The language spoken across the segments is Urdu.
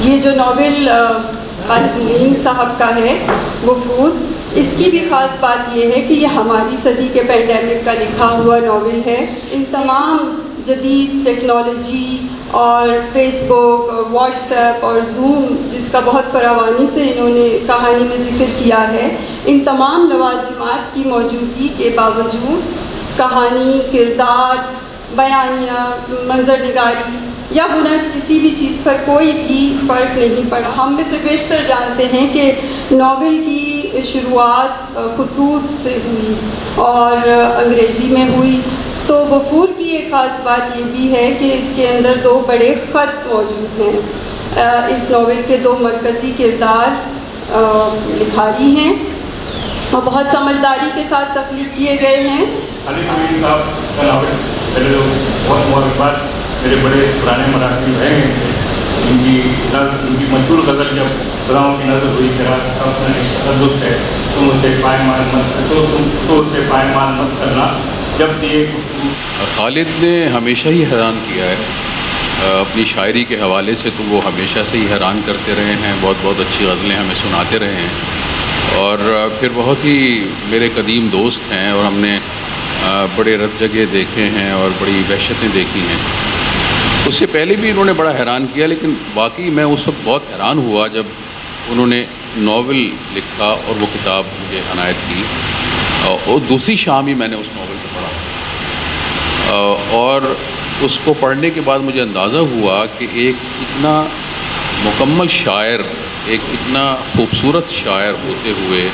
یہ جو ناول خالد معین صاحب کا ہے وفود، اس کی بھی خاص بات یہ ہے کہ یہ ہماری صدی کے پینڈیمک کا لکھا ہوا ناول ہے۔ ان تمام جدید ٹیکنالوجی اور فیس بک اور واٹس ایپ اور زوم جس کا بہت فراوانی سے انہوں نے کہانی میں ذکر کیا ہے، ان تمام لوازمات کی موجودگی کے باوجود کہانی، کردار، بیانیہ، منظر نگاری یا ہنر کسی بھی چیز پر کوئی بھی فرق نہیں پڑا۔ ہم میں سے بیشتر جانتے ہیں کہ ناول کی شروعات خطوط سے ہوئی اور انگریزی میں ہوئی، تو وفور کی ایک خاص بات یہ بھی ہے کہ اس کے اندر 2 بڑے خط موجود ہیں۔ اس ناول کے 2 مرکزی کردار لکھاری ہیں اور بہت سمجھداری کے ساتھ تخلیق کیے گئے ہیں۔ خالد معین صاحب کا ناول پہلے تو بہت مبارکباد، میرے بڑے پرانے مراٹھی رہے ہیں، ان کی مشہور غزل جب خداؤں کی نظر ہوئی تیرا تشدد ہے تم اسے پائمال مت کرنا، جب دیے۔ خالد نے ہمیشہ ہی حیران کیا ہے اپنی شاعری کے حوالے سے، تو وہ ہمیشہ سے ہی حیران کرتے رہے ہیں، بہت بہت اچھی غزلیں ہمیں سناتے رہے ہیں، اور پھر بہت ہی میرے قدیم دوست ہیں اور ہم نے بڑے رت جگہ دیکھے ہیں اور بڑی وحشتیں دیکھی ہیں۔ اس سے پہلے بھی انہوں نے بڑا حیران کیا، لیکن واقعی میں اس وقت بہت حیران ہوا جب انہوں نے ناول لکھا اور وہ کتاب مجھے عنایت کی، اور دوسری شام ہی میں نے اس ناول کو پڑھا، اور اس کو پڑھنے کے بعد مجھے اندازہ ہوا کہ ایک اتنا مکمل شاعر، ایک اتنا خوبصورت شاعر ہوتے ہوئے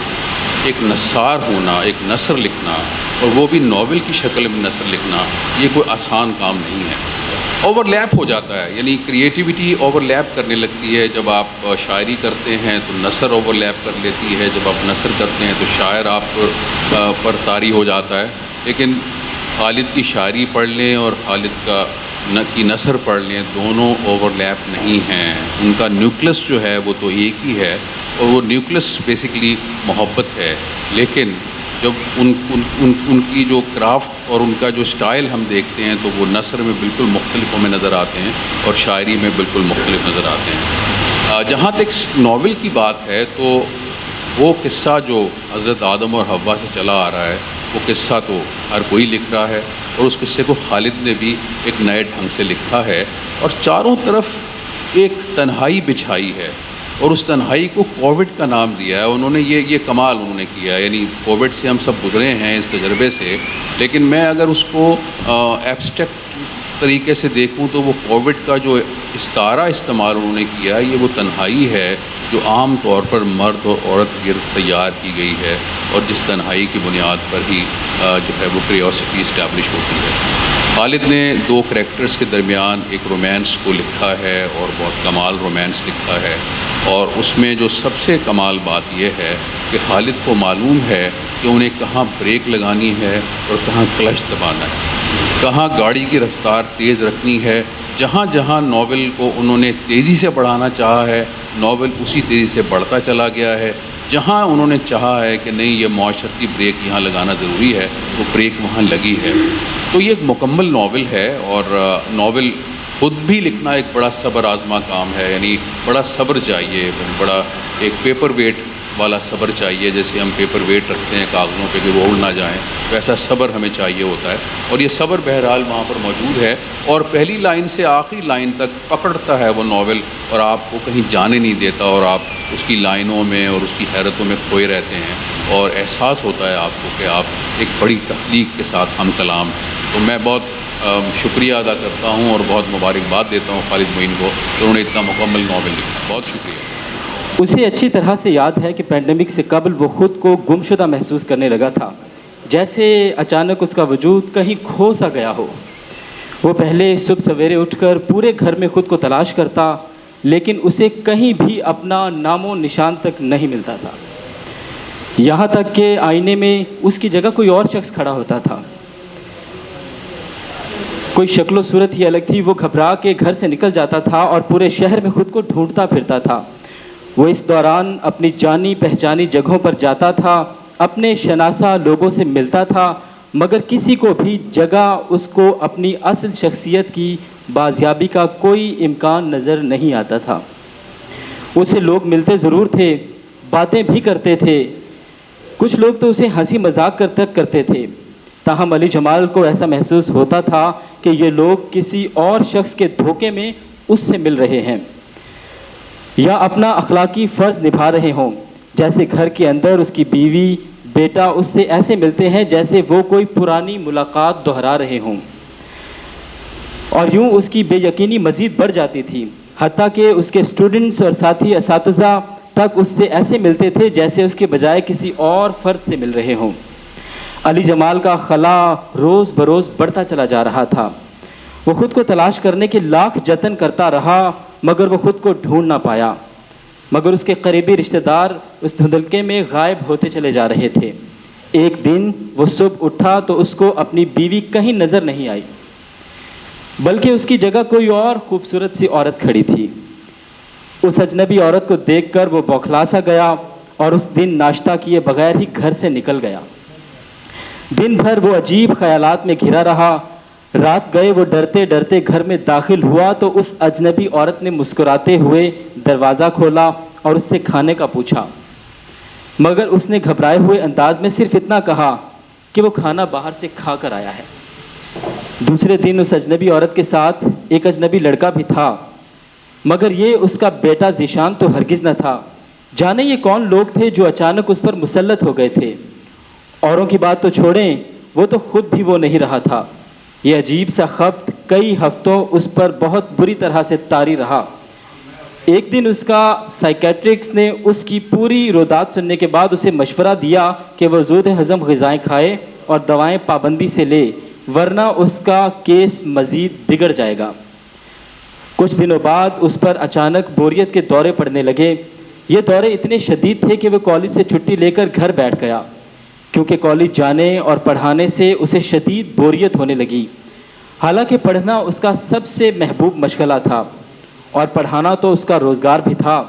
ایک نثار ہونا، ایک نثر لکھنا، اور وہ بھی ناول کی شکل میں نثر لکھنا، یہ کوئی آسان کام نہیں ہے۔ اوور لیپ ہو جاتا ہے، یعنی کریٹیوٹی اوور لیپ کرنے لگتی ہے۔ جب آپ شاعری کرتے ہیں تو نثر اوور لیپ کر لیتی ہے، جب آپ نثر کرتے ہیں تو شاعر آپ پر طاری ہو جاتا ہے۔ لیکن خالد کی شاعری پڑھ لیں اور خالد کی نثر پڑھ لیں، دونوں اوور لیپ نہیں ہیں۔ ان کا نیوکلس جو ہے وہ تو ایک ہی ہے، اور وہ نیوکلس بیسیکلی محبت ہے، لیکن جب ان کی جو کرافٹ اور ان کا جو سٹائل ہم دیکھتے ہیں تو وہ نثر میں بالکل مختلف ہمیں نظر آتے ہیں اور شاعری میں بالکل مختلف نظر آتے ہیں۔ جہاں تک ناول کی بات ہے تو وہ قصہ جو حضرت آدم اور حوا سے چلا آ رہا ہے، وہ قصہ تو ہر کوئی لکھ رہا ہے، اور اس قصے کو خالد نے بھی ایک نئے ڈھنگ سے لکھا ہے، اور چاروں طرف ایک تنہائی بچھائی ہے، اور اس تنہائی کو کووڈ کا نام دیا ہے۔ انہوں نے یہ کمال انہوں نے کیا ہے، یعنی کووڈ سے ہم سب گزرے ہیں اس تجربے سے، لیکن میں اگر اس کو ایبسٹریکٹ طریقے سے دیکھوں تو وہ کووڈ کا جو استعارہ استعمال انہوں نے کیا ہے، یہ وہ تنہائی ہے جو عام طور پر مرد اور عورت گرد تیار کی گئی ہے، اور جس تنہائی کی بنیاد پر ہی جو ہے وہ کریوسٹی اسٹیبلش ہوتی ہے۔ خالد نے 2 کریکٹرز کے درمیان ایک رومانس کو لکھا ہے، اور بہت کمال رومانس لکھا ہے، اور اس میں جو سب سے کمال بات یہ ہے کہ خالد کو معلوم ہے کہ انہیں کہاں بریک لگانی ہے اور کہاں کلچ دبانا ہے، کہاں گاڑی کی رفتار تیز رکھنی ہے۔ جہاں جہاں ناول کو انہوں نے تیزی سے بڑھانا چاہا ہے، ناول اسی تیزی سے بڑھتا چلا گیا ہے۔ جہاں انہوں نے چاہا ہے کہ نہیں یہ معاشرتی بریک یہاں لگانا ضروری ہے، وہ بریک وہاں لگی ہے۔ تو یہ ایک مکمل ناول ہے، اور ناول خود بھی لکھنا ایک بڑا صبر آزما کام ہے، یعنی بڑا صبر چاہیے، بڑا ایک پیپر ویٹ والا صبر چاہیے، جیسے ہم پیپر ویٹ رکھتے ہیں کاغذوں پہ کہ وہ اڑ نہ جائیں، ویسا صبر ہمیں چاہیے ہوتا ہے، اور یہ صبر بہرحال وہاں پر موجود ہے، اور پہلی لائن سے آخری لائن تک پکڑتا ہے وہ ناول، اور آپ کو کہیں جانے نہیں دیتا، اور آپ اس کی لائنوں میں اور اس کی حیرتوں میں کھوئے رہتے ہیں، اور احساس ہوتا ہے آپ کو کہ آپ ایک بڑی تخلیق کے ساتھ ہم کلام ہیں۔ تو میں بہت شکریہ ادا کرتا ہوں اور بہت مبارکباد دیتا ہوں خالد معین کو کہ انہوں نے اتنا مکمل ناول لکھا۔ بہت شکریہ۔ اسے اچھی طرح سے یاد ہے کہ پینڈیمک سے قبل وہ خود کو گمشدہ محسوس کرنے لگا تھا، جیسے اچانک اس کا وجود کہیں کھو سا گیا ہو۔ وہ پہلے صبح سویرے اٹھ کر پورے گھر میں خود کو تلاش کرتا، لیکن اسے کہیں بھی اپنا نام و نشان تک نہیں ملتا تھا، یہاں تک کہ آئینے میں اس کی جگہ کوئی اور شخص کھڑا ہوتا تھا، کوئی شکل و صورت ہی الگ تھی۔ وہ گھبرا کے گھر سے نکل جاتا تھا اور پورے شہر میں خود کو ڈھونڈتا پھرتا تھا۔ وہ اس دوران اپنی جانی پہچانی جگہوں پر جاتا تھا، اپنے شناسا لوگوں سے ملتا تھا، مگر کسی کو بھی جگہ اس کو اپنی اصل شخصیت کی بازیابی کا کوئی امکان نظر نہیں آتا تھا۔ اسے لوگ ملتے ضرور تھے، باتیں بھی کرتے تھے، کچھ لوگ تو اسے ہنسی مذاق تک کرتے تھے، تاہم علی جمال کو ایسا محسوس ہوتا تھا کہ یہ لوگ کسی اور شخص کے دھوکے میں اس سے مل رہے ہیں یا اپنا اخلاقی فرض نبھا رہے ہوں، جیسے گھر کے اندر اس کی بیوی بیٹا اس سے ایسے ملتے ہیں جیسے وہ کوئی پرانی ملاقات دہرا رہے ہوں، اور یوں اس کی بے یقینی مزید بڑھ جاتی تھی، حتیٰ کہ اس کے اسٹوڈنٹس اور ساتھی اساتذہ تک اس سے ایسے ملتے تھے جیسے اس کے بجائے کسی اور فرد سے مل رہے ہوں۔ علی جمال کا خلا روز بروز بڑھتا چلا جا رہا تھا، وہ خود کو تلاش کرنے کے لاکھ جتن کرتا رہا مگر وہ خود کو ڈھونڈ نہ پایا، مگر اس کے قریبی رشتہ دار اس دھندلکے میں غائب ہوتے چلے جا رہے تھے۔ ایک دن وہ صبح اٹھا تو اس کو اپنی بیوی کہیں نظر نہیں آئی، بلکہ اس کی جگہ کوئی اور خوبصورت سی عورت کھڑی تھی۔ اس اجنبی عورت کو دیکھ کر وہ بوکھلا سا گیا اور اس دن ناشتہ کیے بغیر ہی گھر سے نکل گیا۔ دن بھر وہ عجیب خیالات میں گھرا رہا، رات گئے وہ ڈرتے ڈرتے گھر میں داخل ہوا تو اس اجنبی عورت نے مسکراتے ہوئے دروازہ کھولا اور اس سے کھانے کا پوچھا، مگر اس نے گھبرائے ہوئے انداز میں صرف اتنا کہا کہ وہ کھانا باہر سے کھا کر آیا ہے۔ دوسرے دن اس اجنبی عورت کے ساتھ ایک اجنبی لڑکا بھی تھا، مگر یہ اس کا بیٹا ذیشان تو ہرگز نہ تھا۔ جانے یہ کون لوگ تھے جو اچانک اس پر مسلط ہو گئے تھے۔ اوروں کی بات تو چھوڑیں، وہ تو خود بھی وہ نہیں رہا تھا۔ یہ عجیب سا خبط کئی ہفتوں اس پر بہت بری طرح سے طاری رہا۔ ایک دن اس کا سائیکیٹرسٹ نے اس کی پوری رودات سننے کے بعد اسے مشورہ دیا کہ وہ زود ہضم غذائیں کھائے اور دوائیں پابندی سے لے، ورنہ اس کا کیس مزید بگڑ جائے گا۔ کچھ دنوں بعد اس پر اچانک بوریت کے دورے پڑنے لگے۔ یہ دورے اتنے شدید تھے کہ وہ کالج سے چھٹی لے کر گھر بیٹھ گیا، کیونکہ کالج جانے اور پڑھانے سے اسے شدید بوریت ہونے لگی۔ حالانکہ پڑھنا اس کا سب سے محبوب مشغلہ تھا اور پڑھانا تو اس کا روزگار بھی تھا،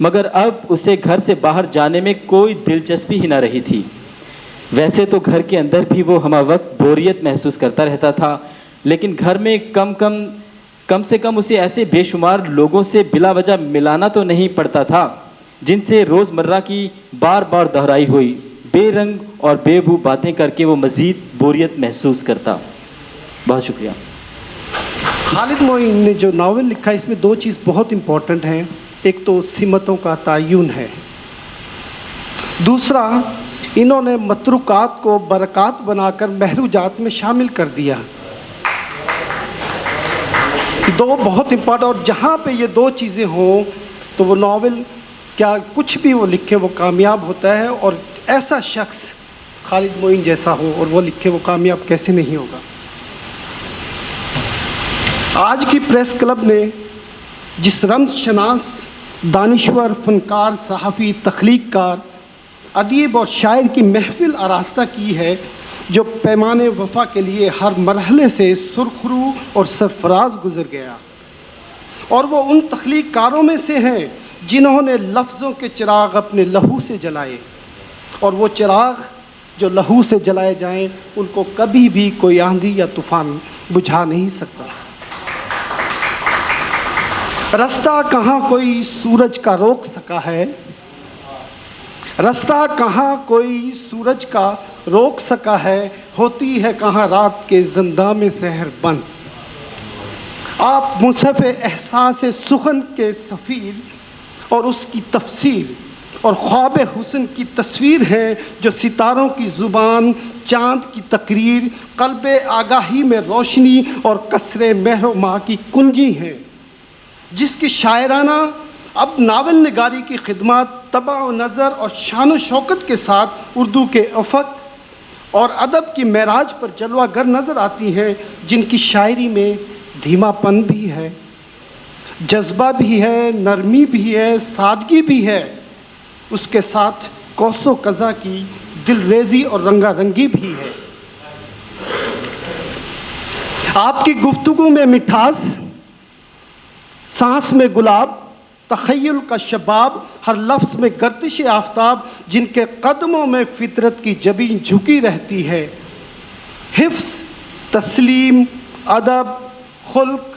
مگر اب اسے گھر سے باہر جانے میں کوئی دلچسپی ہی نہ رہی تھی۔ ویسے تو گھر کے اندر بھی وہ ہمہ وقت بوریت محسوس کرتا رہتا تھا، لیکن گھر میں کم سے کم اسے ایسے بے شمار لوگوں سے بلا وجہ ملانا تو نہیں پڑتا تھا جن سے روز مرہ کی بار بار دہرائی ہوئی بے رنگ اور بے بو باتیں کر کے وہ مزید بوریت محسوس کرتا۔ بہت شکریہ۔ خالد معین نے جو ناول لکھا اس میں دو چیز بہت امپورٹنٹ ہیں، ایک تو سمتوں کا تعین ہے، دوسرا انہوں نے متروکات کو برکات بنا کر مہروجات میں شامل کر دیا۔ دو بہت امپورٹنٹ، اور جہاں پہ یہ دو چیزیں ہوں تو وہ ناول کیا کچھ بھی وہ لکھے وہ کامیاب ہوتا ہے، اور ایسا شخص خالد معین جیسا ہو اور وہ لکھے وہ کامیاب کیسے نہیں ہوگا۔ آج کی پریس کلب نے جس رمز شناس، دانشور، فنکار، صحافی، تخلیق کار، ادیب اور شاعر کی محفل آراستہ کی ہے، جو پیمانے وفا کے لیے ہر مرحلے سے سرخرو اور سرفراز گزر گیا، اور وہ ان تخلیق کاروں میں سے ہیں جنہوں نے لفظوں کے چراغ اپنے لہو سے جلائے، اور وہ چراغ جو لہو سے جلائے جائیں ان کو کبھی بھی کوئی آندھی یا طوفان بجھا نہیں سکتا۔ رستہ کہاں کوئی سورج کا روک سکا ہے، رستہ کہاں کوئی سورج کا روک سکا ہے، ہوتی ہے کہاں رات کے زنداں میں سحر بند۔ آپ مصحف احساس سخن کے سفیر اور اس کی تفسیر اور خواب حسن کی تصویر ہیں، جو ستاروں کی زبان، چاند کی تقریر، قلب آگاہی میں روشنی اور کسرے مہر و ماہ کی کنجی ہیں، جس کی شاعرانہ اب ناول نگاری کی خدمات طبع و نظر اور شان و شوکت کے ساتھ اردو کے افق اور ادب کی معراج پر جلوہ گر نظر آتی ہیں، جن کی شاعری میں دھیما پن بھی ہے، جذبہ بھی ہے، نرمی بھی ہے، سادگی بھی ہے، اس کے ساتھ قوس و قزح کی دل ریزی اور رنگا رنگی بھی ہے۔ آپ کی گفتگو میں مٹھاس، سانس میں گلاب، تخیل کا شباب، ہر لفظ میں گردش آفتاب، جن کے قدموں میں فطرت کی جبین جھکی رہتی ہے۔ حفظ، تسلیم، ادب، خلق،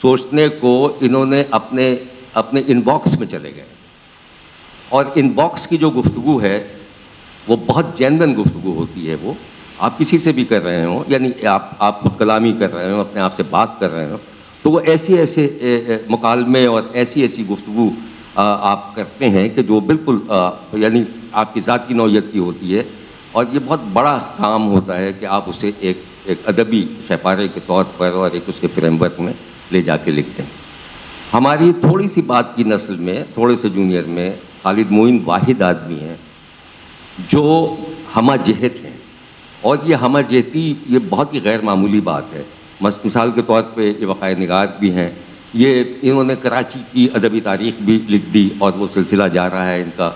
سوچنے کو انہوں نے اپنے ان باکس میں چلے گئے، اور ان باکس کی جو گفتگو ہے وہ بہت جینوئن گفتگو ہوتی ہے. وہ آپ کسی سے بھی کر رہے ہوں، یعنی آپ خود کلامی کر رہے ہوں، اپنے آپ سے بات کر رہے ہوں، تو وہ ایسے مکالمے اور ایسی گفتگو آپ کرتے ہیں کہ جو بالکل یعنی آپ کی ذاتی نوعیت کی ہوتی ہے. اور یہ بہت بڑا کام ہوتا ہے کہ آپ اسے ایک ادبی شہپارے کے طور پر اور ایک اس کے فریم ورک میں لے جا کے لکھتے ہیں. ہماری تھوڑی سی بات کی نسل میں، تھوڑے سے جونیئر میں، خالد معین واحد آدمی ہیں جو ہمہ جہت ہیں. اور یہ ہمہ جہتی یہ بہت ہی غیر معمولی بات ہے. مثال کے طور پہ یہ وقائع نگار بھی ہیں. انہوں نے کراچی کی ادبی تاریخ بھی لکھ دی اور وہ سلسلہ جا رہا ہے ان کا.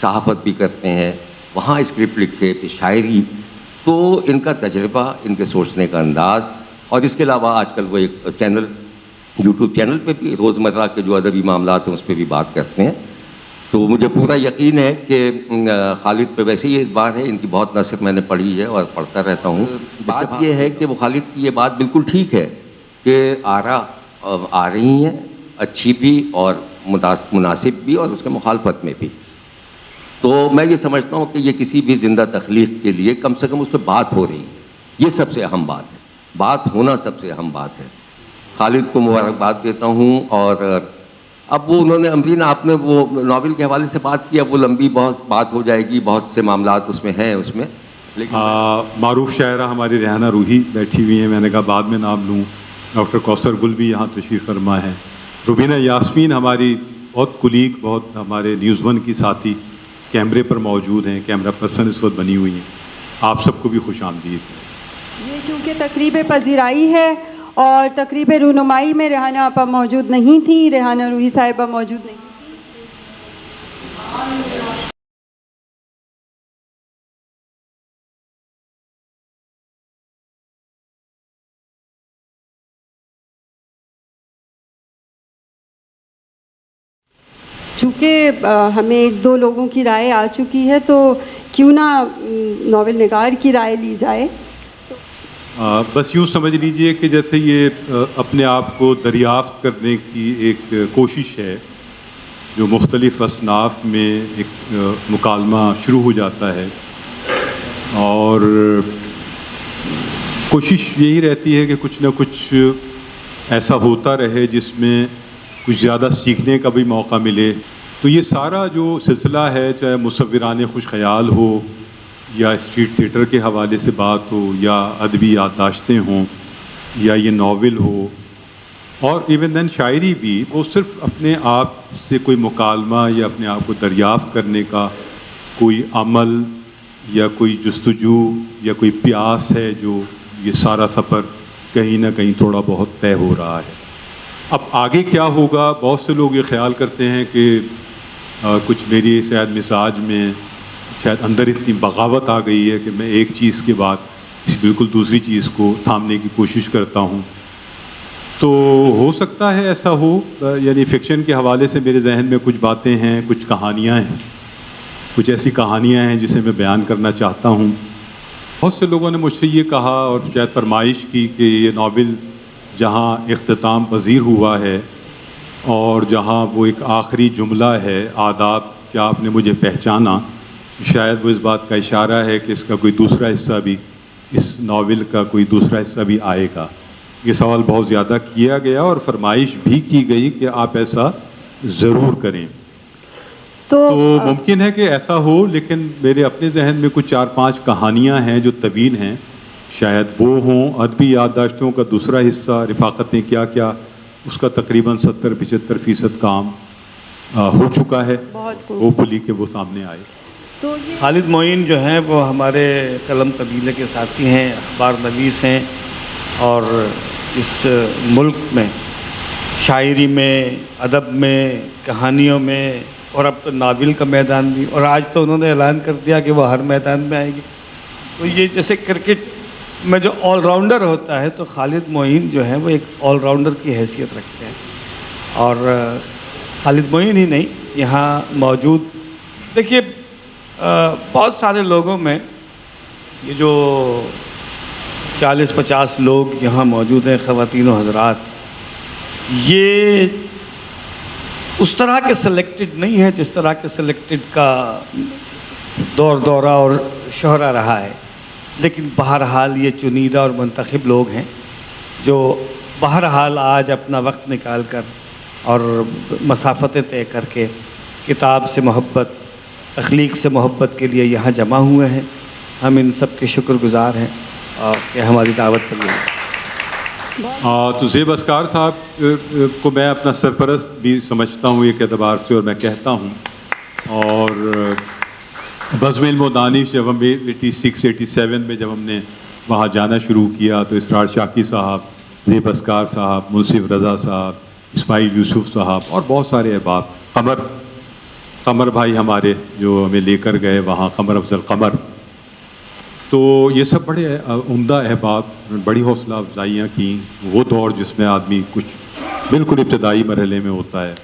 صحافت بھی کرتے ہیں، وہاں اسکرپٹ لکھتے، پھر شاعری. تو ان کا تجربہ، ان کے سوچنے کا انداز، اور اس کے علاوہ آج کل وہ ایک چینل، یوٹیوب چینل پہ بھی روزمرہ کے جو ادبی معاملات ہیں اس پہ بھی بات کرتے ہیں. تو مجھے پورا یقین ہے کہ خالد پہ ویسے ہی اعتبار ہے. ان کی بہت نثر میں نے پڑھی ہے اور پڑھتا رہتا ہوں. بات یہ ہے کہ وہ خالد کی یہ بات بالکل ٹھیک ہے کہ آرا آ رہی ہیں، اچھی بھی اور مناسب بھی، اور اس کے مخالفت میں بھی. تو میں یہ سمجھتا ہوں کہ یہ کسی بھی زندہ تخلیق کے لیے کم سے کم اس پہ بات ہو رہی ہے، یہ سب سے اہم بات ہے. بات ہونا سب سے اہم بات ہے. خالد کو مبارکباد دیتا ہوں. اور اب وہ انہوں نے امرین، آپ نے وہ ناول کے حوالے سے بات کی، اب وہ لمبی بہت بات ہو جائے گی، بہت سے معاملات اس میں ہیں اس میں. لیکن معروف شاعرہ ہماری ریحانہ روحی بیٹھی ہوئی ہیں، میں نے کہا بعد میں نام لوں. ڈاکٹر کوثر گل بھی یہاں تشریف فرما ہے. روبینہ یاسمین ہماری بہت کلیگ، بہت ہمارے نیوز ون کی ساتھی کیمرے پر موجود ہیں، کیمرہ پرسن اس وقت بنی ہوئی ہیں. آپ سب کو بھی خوش آمدید. یہ چونکہ تقریب پذیرائی ہے اور تقریب رونمائی میں ریحانہ آپا موجود نہیں تھی، ریحانہ روحی صاحبہ موجود نہیں تھی. چونکہ ہمیں ایک دو لوگوں کی رائے آ چکی ہے تو کیوں نہ ناول نگار کی رائے لی جائے. بس یوں سمجھ لیجئے کہ جیسے یہ اپنے آپ کو دریافت کرنے کی ایک کوشش ہے، جو مختلف اصناف میں ایک مکالمہ شروع ہو جاتا ہے، اور کوشش یہی رہتی ہے کہ کچھ نہ کچھ ایسا ہوتا رہے جس میں کچھ زیادہ سیکھنے کا بھی موقع ملے. تو یہ سارا جو سلسلہ ہے، چاہے مصوران خوش خیال ہو، یا اسٹریٹ تھیٹر کے حوالے سے بات ہو، یا ادبی یادداشتیں ہوں، یا یہ ناول ہو، اور ایون دین شاعری بھی، وہ صرف اپنے آپ سے کوئی مکالمہ یا اپنے آپ کو دریافت کرنے کا کوئی عمل یا کوئی جستجو یا کوئی پیاس ہے، جو یہ سارا سفر کہیں نہ کہیں تھوڑا بہت طے ہو رہا ہے. اب آگے کیا ہوگا، بہت سے لوگ یہ خیال کرتے ہیں کہ کچھ میری شاید مزاج میں شاید اندر اتنی بغاوت آ گئی ہے کہ میں ایک چیز کے بعد بالکل دوسری چیز کو تھامنے کی کوشش کرتا ہوں. تو ہو سکتا ہے ایسا ہو، یعنی فکشن کے حوالے سے میرے ذہن میں کچھ باتیں ہیں، کچھ کہانیاں ہیں، کچھ ایسی کہانیاں ہیں جسے میں بیان کرنا چاہتا ہوں. بہت سے لوگوں نے مجھ سے یہ کہا اور شاید فرمائش کی کہ یہ ناول جہاں اختتام پذیر ہوا ہے اور جہاں وہ ایک آخری جملہ ہے، آداب کیا آپ نے مجھے پہچانا، شاید وہ اس بات کا اشارہ ہے کہ اس کا کوئی دوسرا حصہ بھی، اس ناول کا کوئی دوسرا حصہ بھی آئے گا. یہ سوال بہت زیادہ کیا گیا اور فرمائش بھی کی گئی کہ آپ ایسا ضرور کریں. تو ممکن ہے کہ ایسا ہو، لیکن میرے اپنے ذہن میں کچھ 4-5 کہانیاں ہیں جو طویل ہیں، شاید وہ ہوں. ادبی یادداشتوں کا دوسرا حصہ، رفاقتیں کیا کیا، اس کا تقریباً 70-75% کام ہو چکا ہے. ہوپ فلی کہ وہ سامنے آئے. خالد معین جو ہیں وہ ہمارے قلم قبیلے کے ساتھی ہیں، اخبار نویس ہیں، اور اس ملک میں شاعری میں، ادب میں، کہانیوں میں، اور اب تو ناول کا میدان بھی، اور آج تو انہوں نے اعلان کر دیا کہ وہ ہر میدان میں آئے گی. تو یہ جیسے کرکٹ میں جو آل راؤنڈر ہوتا ہے، تو خالد معین جو ہے وہ ایک آل راؤنڈر کی حیثیت رکھتے ہیں. اور خالد معین ہی نہیں، یہاں موجود دیکھیے بہت سارے لوگوں میں یہ جو 40-50 لوگ یہاں موجود ہیں، خواتین و حضرات، یہ اس طرح کے سلیکٹڈ نہیں ہے جس طرح کے سلیکٹڈ کا دور دورہ اور شہرہ رہا ہے، لیکن بہرحال یہ چنیدہ اور منتخب لوگ ہیں جو بہرحال آج اپنا وقت نکال کر اور مسافتیں طے کر کے کتاب سے محبت، تخلیق سے محبت کے لیے یہاں جمع ہوئے ہیں۔ ہم ان سب کے شکر گزار ہیں اور کہ ہماری دعوت پر یہ تو زیب اسکار صاحب کو میں اپنا سرپرست بھی سمجھتا ہوں ایک اعتبار سے، اور میں کہتا ہوں، اور بزم علم و دانش جب ہم 86-87 میں جب ہم نے وہاں جانا شروع کیا تو اسرار شاکی صاحب، زیب اسکار صاحب، منصف رضا صاحب، اسماعیل یوسف صاحب اور بہت سارے احباب، قمر بھائی ہمارے جو ہمیں لے کر گئے وہاں، قمر افضل قمر، تو یہ سب بڑے عمدہ احباب، بڑی حوصلہ افزائیاں کیں۔ وہ دور جس میں آدمی کچھ بالکل ابتدائی مرحلے میں ہوتا ہے،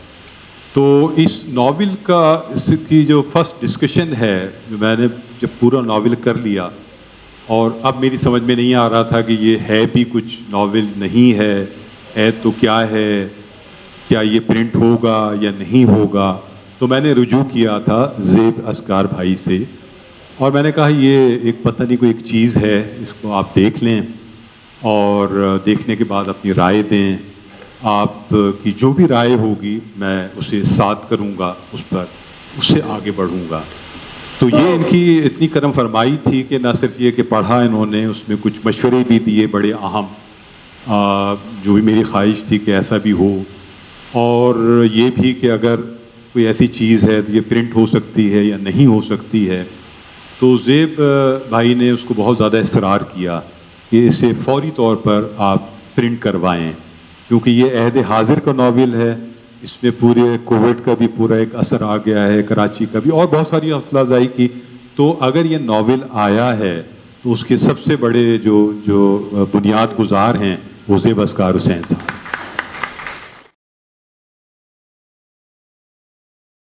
تو اس ناول کا اس کی جو فرسٹ ڈسکشن ہے، جو میں نے جب پورا ناول کر لیا اور اب میری سمجھ میں نہیں آ رہا تھا کہ یہ ہے بھی کچھ ناول نہیں ہے تو کیا ہے، کیا یہ پرنٹ ہوگا یا نہیں ہوگا، تو میں نے رجوع کیا تھا زیب اسکار بھائی سے اور میں نے کہا یہ ایک پتہ نہیں کوئی ایک چیز ہے، اس کو آپ دیکھ لیں اور دیکھنے کے بعد اپنی رائے دیں، آپ کی جو بھی رائے ہوگی میں اسے ساتھ کروں گا، اس پر اس سے آگے بڑھوں گا۔ تو یہ ان کی اتنی کرم فرمائی تھی کہ نہ صرف یہ کہ پڑھا انہوں نے، اس میں کچھ مشورے بھی دیے بڑے اہم، جو بھی میری خواہش تھی کہ ایسا بھی ہو، اور یہ بھی کہ اگر کوئی ایسی چیز ہے تو یہ پرنٹ ہو سکتی ہے یا نہیں ہو سکتی ہے، تو زیب بھائی نے اس کو بہت زیادہ اصرار کیا کہ اسے فوری طور پر آپ پرنٹ کروائیں، کیونکہ یہ عہد حاضر کا ناول ہے، اس میں پورے کووڈ کا بھی پورا ایک اثر آ گیا ہے، کراچی کا بھی، اور بہت ساری حوصلہ افزائی کی، تو اگر یہ ناول آیا ہے تو اس کے سب سے بڑے جو بنیاد گزار ہیں وہ زیب اسکار حسین صاحب۔